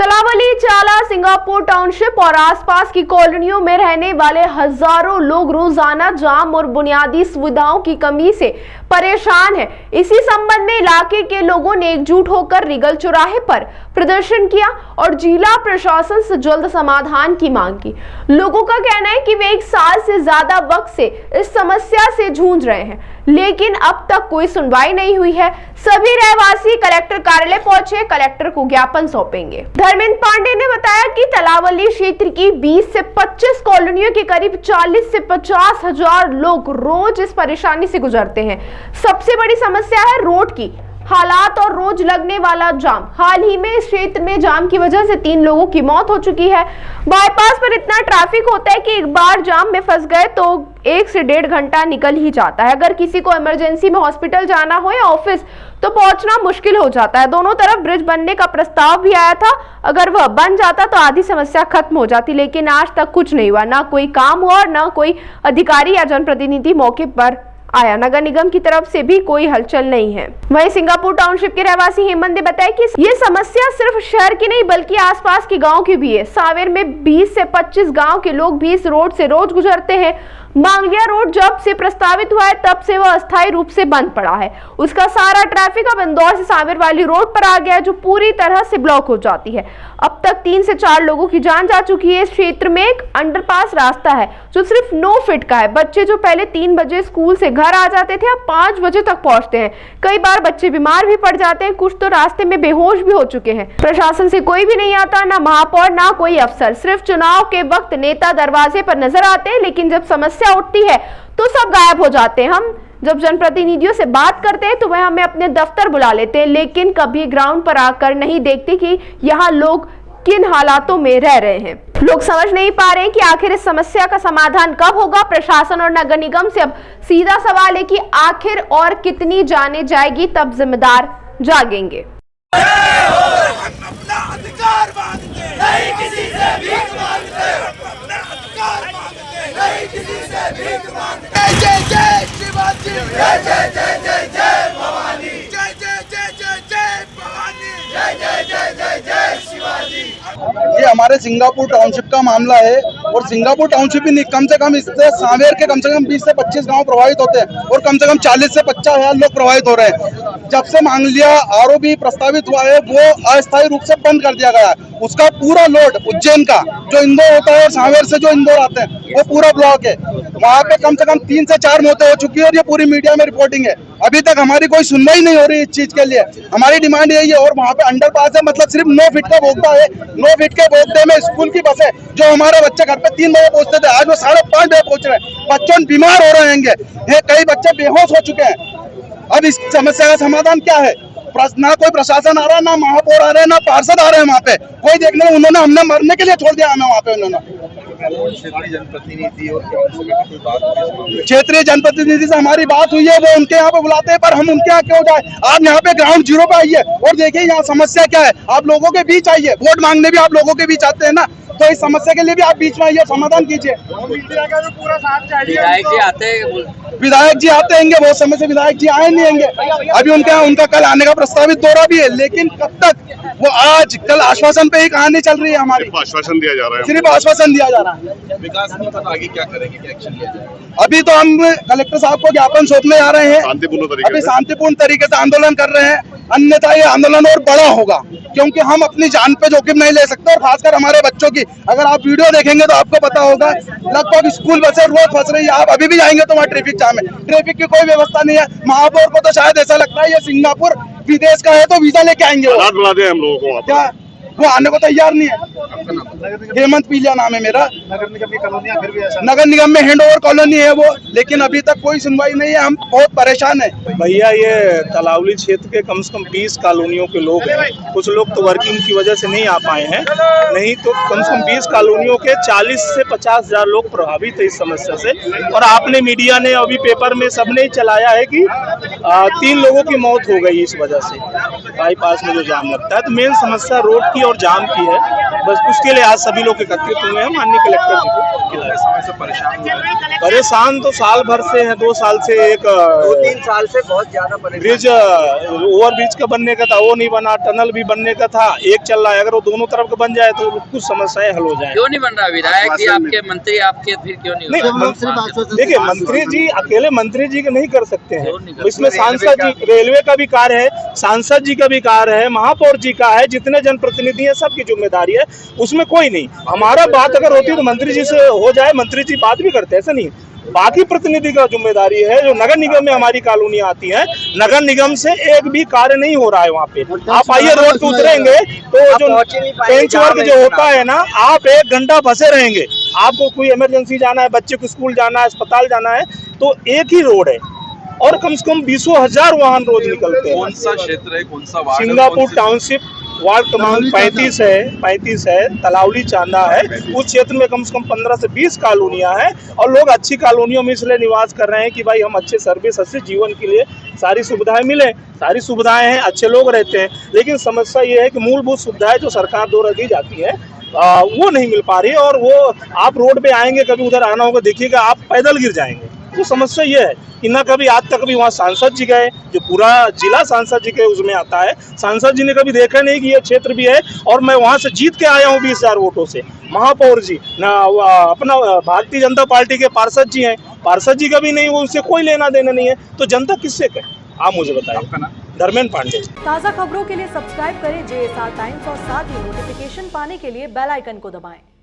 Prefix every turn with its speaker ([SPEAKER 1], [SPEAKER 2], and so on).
[SPEAKER 1] तलावली, चाला, Singapore township और आसपास की कॉलोनियों में रहने वाले हजारों लोग रोजाना जाम और बुनियादी सुविधाओं की कमी से परेशान हैं। इसी संबंध में इलाके के लोगों ने एकजुट होकर रिगल चौराहे पर प्रदर्शन किया और जिला प्रशासन से जल्द समाधान की मांग की। लोगों का कहना है कि वे 1 साल से ज्यादा वक्त से इस समस्या से जूझ रहे हैं, लेकिन अब तक कोई सुनवाई नहीं हुई है। सभी रहवासी कलेक्टर कार्यालय पहुंचे, कलेक्टर को ज्ञापन सौंपेंगे। धर्मेंद्र पांडे ने बताया कि तलावली क्षेत्र की 20 से 25 कॉलोनियों के करीब 40 से 50 हजार लोग रोज इस परेशानी से गुजरते हैं। सबसे बड़ी समस्या है रोड की हालात और रोज लगने वाला जाम। हाल ही में इस क्षेत्र में जाम की वजह से 3 लोगों की मौत हो चुकी है। बाईपास पर इतना ट्रैफिक होता है कि एक बार जाम में फंस गए तो 1 से 1.5 घंटा निकल ही जाता है। अगर किसी को इमरजेंसी में हॉस्पिटल जाना हो या ऑफिस तो पहुंचना मुश्किल हो जाता है। दोनों तरफ ब्रिज बनने का प्रस्ताव भी आया था, अगर वह बन जाता तो आधी समस्या खत्म हो जाती, लेकिन आज तक कुछ नहीं हुआ। ना कोई काम हुआ और ना कोई अधिकारी या जनप्रतिनिधि मौके पर आया। नगर निगम की तरफ से भी कोई हलचल नहीं है। वहीं सिंगापुर टाउनशिप के रहवासी हेमंत ने बताया कि ये समस्या सिर्फ शहर की नहीं बल्कि आसपास के गांव की भी है। सावेर में 20 से 25 गांव के लोग भी इस रोड से रोज गुजरते हैं। मांगलिया रोड जब से प्रस्तावित हुआ है तब से वह अस्थायी रूप से बंद पड़ा है। उसका सारा ट्रैफिक अब इंदौर से सावेर वाली रोड पर आ गया है, जो पूरी तरह से ब्लॉक हो जाती है। अब तक 3 से 4 लोगों की जान जा चुकी है। इस क्षेत्र में एक अंडरपास रास्ता है जो सिर्फ 9 फीट का है। बच्चे जो पहले 3 बजे स्कूल से घर आ जाते थे अब 5 बजे तक पहुंचते हैं। कई बार बच्चे बीमार भी पड़ जाते हैं, कुछ तो रास्ते में बेहोश भी हो चुके हैं। प्रशासन से कोई भी नहीं आता, ना महापौर ना कोई अफसर। सिर्फ चुनाव के वक्त नेता दरवाजे पर नजर आते हैं, लेकिन जब समस्या उठती है तो सब गायब हो जाते हैं। हम जब जनप्रतिनिधियों से बात करते हैं तो वह हमें अपने दफ्तर बुला लेते हैं, लेकिन कभी ग्राउंड पर आकर नहीं देखते कि यहाँ लोग किन हालातों में रह रहे हैं। लोग समझ नहीं पा रहे हैं कि आखिर इस समस्या का समाधान कब होगा। प्रशासन और नगर निगम से अब सीधा सवाल है कि आखिर और कितनी जाने जाएगी, तब जिम्मेदार जागेंगे।
[SPEAKER 2] ये हमारे सिंगापुर टाउनशिप का मामला है और सिंगापुर टाउनशिप ही कम से कम इससे सांवेर के कम से कम 20 से 25 गांव प्रभावित होते हैं और कम से कम 40 से 50 हजार लोग प्रभावित हो रहे हैं। जब से मांगलिया आरओबी प्रस्तावित हुआ है वो अस्थायी रूप से बंद कर दिया गया है। उसका पूरा लोड उज्जैन का जो इंदौर होता है और सांवेर से जो इंदौर आते हैं वो पूरा ब्लॉक है। वहाँ पे कम से कम 3 से 4 मौतें हो चुकी है और ये पूरी मीडिया में रिपोर्टिंग है। अभी तक हमारी कोई सुनवाई नहीं हो रही इस चीज के लिए। हमारी डिमांड यही है। और वहाँ पे अंडरपास है, मतलब सिर्फ 9 फीट का बोगदा है। 9 फीट के बोगदे में स्कूल की बसें जो हमारे बच्चे घर पे 3 बजे पहुंचते थे आज वो 5:30 बजे पहुंच रहे हैं। बच्चों बीमार हो रहे हैं, कई बच्चे बेहोश हो चुके हैं। अब इस समस्या का समाधान क्या है? ना कोई प्रशासन आ रहा है, ना महापौर आ रहे हैं, ना पार्षद आ रहे हैं। वहाँ पे कोई देखने, उन्होंने हमने मरने के लिए छोड़ दिया हमें वहाँ पे। उन्होंने क्षेत्रीय जनप्रतिनिधि से हमारी बात हुई है, वो उनके यहाँ पे बुलाते हैं, पर हम उनके यहाँ क्यों जाए? आप यहाँ पे ग्राउंड जीरो पे आइए और देखिए यहाँ समस्या क्या है। आप लोगों के बीच आइए, वोट मांगने भी आप लोगों के बीच आते हैं ना, तो इस समस्या के लिए भी आप बीच में आइए, समाधान कीजिए। पूरा साथ चाहिए। विधायक जी आते हैं, बहुत समय से विधायक जी आए नहीं होंगे। अभी उनका कल आने का प्रस्तावित दौरा भी है, लेकिन कब तक? वो आज कल आश्वासन पे ही कहानी चल रही है हमारी।
[SPEAKER 3] आश्वासन दिया जा रहा है,
[SPEAKER 2] सिर्फ आश्वासन दिया जा रहा है।
[SPEAKER 3] विकास नहीं होता, आगे क्या करेंगे, क्या एक्शन लिया जाएगा?
[SPEAKER 2] अभी तो हम कलेक्टर साहब को ज्ञापन सौंपने जा रहे हैं। शांतिपूर्ण तरीके से आंदोलन कर रहे हैं, अन्यथा ये आंदोलन और बड़ा होगा, क्योंकि हम अपनी जान पे जोखिम नहीं ले सकते। और खासकर हमारे बच्चों की, अगर आप वीडियो देखेंगे तो आपको पता होगा लगभग स्कूल बसें रोज फंस रही है। आप अभी भी जाएंगे तो वहाँ ट्रैफिक जाम है, ट्रैफिक की कोई व्यवस्था नहीं है। महापौर को तो शायद ऐसा लगता है ये सिंगापुर विदेश का है तो वीजा लेके आएंगे।
[SPEAKER 3] हम लोगों को
[SPEAKER 2] क्या वो आने को तैयार नहीं है। हेमंत पीलिया नाम है मेरा। नगर निगम में हैंड ओवर कॉलोनी है वो, लेकिन अभी तक कोई सुनवाई नहीं है। हम बहुत परेशान है
[SPEAKER 4] भैया। ये तलावली क्षेत्र के कम से कम 20 कॉलोनियों के लोग हैं। कुछ लोग तो वर्किंग की वजह से नहीं आ पाए हैं, नहीं तो कम से कम 20 कॉलोनियों के 40 से 50 हजार लोग प्रभावित है इस समस्या से। और आपने मीडिया ने अभी पेपर में सबने चलाया है कि 3 लोगों की मौत हो गई इस वजह से, बाईपास में जो जाम लगता है। तो मेन समस्या रोड की और जाम की है। बस उसके लिए आज सभी लोग एकत्रित हुए हैं माननीय कलेक्टर जी को
[SPEAKER 3] कितने समय से परेशान हो रहे हैं?
[SPEAKER 4] परेशान तो साल भर से है, 2 साल से एक
[SPEAKER 5] 2-3 साल से बहुत ज्यादा परेशान
[SPEAKER 4] ब्रिज ओवर ब्रिज का बनने का था, वो नहीं बना। टनल भी बनने का था, एक चल रहा है। अगर वो दोनों तरफ का बन जाए तो कुछ समस्याएं हल हो जाए।
[SPEAKER 6] क्यों नहीं बन रहा? विधायक जी आपके, मंत्री आपके, फिर क्यों नहीं हो रहा?
[SPEAKER 4] देखिए, मंत्री जी अकेले मंत्री जी के नहीं कर सकते हैं,
[SPEAKER 6] क्यों नहीं कर
[SPEAKER 4] इसमें
[SPEAKER 6] सकते?
[SPEAKER 4] सांसद जी, रेलवे का भी कार्य है, सांसद जी का भी कार्य है, महापौर जी का है, जितने जनप्रतिनिधि है सबकी जिम्मेदारी है, उसमें कोई नहीं। हमारा बात अगर होती तो मंत्री जी से हो जाए, मंत्री जी बात भी करते, ऐसा नहीं। बाकी प्रतिनिधि का जिम्मेदारी है। जो नगर निगम में हमारी कॉलोनियां आती हैं, नगर निगम से एक भी कार्य नहीं हो रहा है वहाँ पे। आप आइए, रोड पे उतरेंगे तो जो बेंच वर्क जो होता है ना, आप 1 घंटा फंसे रहेंगे। आपको कोई इमरजेंसी जाना है, बच्चे को स्कूल जाना है, अस्पताल जाना है, तो एक ही रोड है और कम से कम 20,000 वाहन रोज निकलते हैं।
[SPEAKER 3] कौन सा क्षेत्र है, कौन सा वार्ड है?
[SPEAKER 4] सिंगापुर टाउनशिप वार्ड क्रमांक 35 है, तलावली चांदा है। उस क्षेत्र में कम से कम 15 से 20 कॉलोनियां हैं और लोग अच्छी कॉलोनियों में इसलिए निवास कर रहे हैं कि भाई हम अच्छे सर्विस, अच्छे जीवन के लिए सारी सुविधाएं मिले। सारी सुविधाएं हैं, अच्छे लोग रहते हैं, लेकिन समस्या ये है कि मूलभूत सुविधाएं जो सरकार द्वारा दी जाती है वो नहीं मिल पा रही है। और वो आप रोड पे आएंगे, कभी उधर आना होगा, देखिएगा आप पैदल गिर जाएंगे। तो समस्या ये है कि ना कभी आज तक भी वहाँ सांसद जी गए, जो पूरा जिला सांसद जी के उसमें आता है, सांसद जी ने कभी देखा नहीं कि ये क्षेत्र भी है। और मैं वहाँ से जीत के आया हूँ 20,000 वोटों से। महापौर जी ना अपना भारतीय जनता पार्टी के पार्षद जी हैं, पार्षद जी का भी नहीं, वो उससे कोई लेना देना नहीं है, तो जनता किससे कहे? आप मुझे बताइए। धर्मेंद्र पांडे।
[SPEAKER 7] ताज़ा खबरों के लिए सब्सक्राइब करें JSR टाइम्स और साथ ही नोटिफिकेशन पाने के लिए बेल आइकन को दबाएं।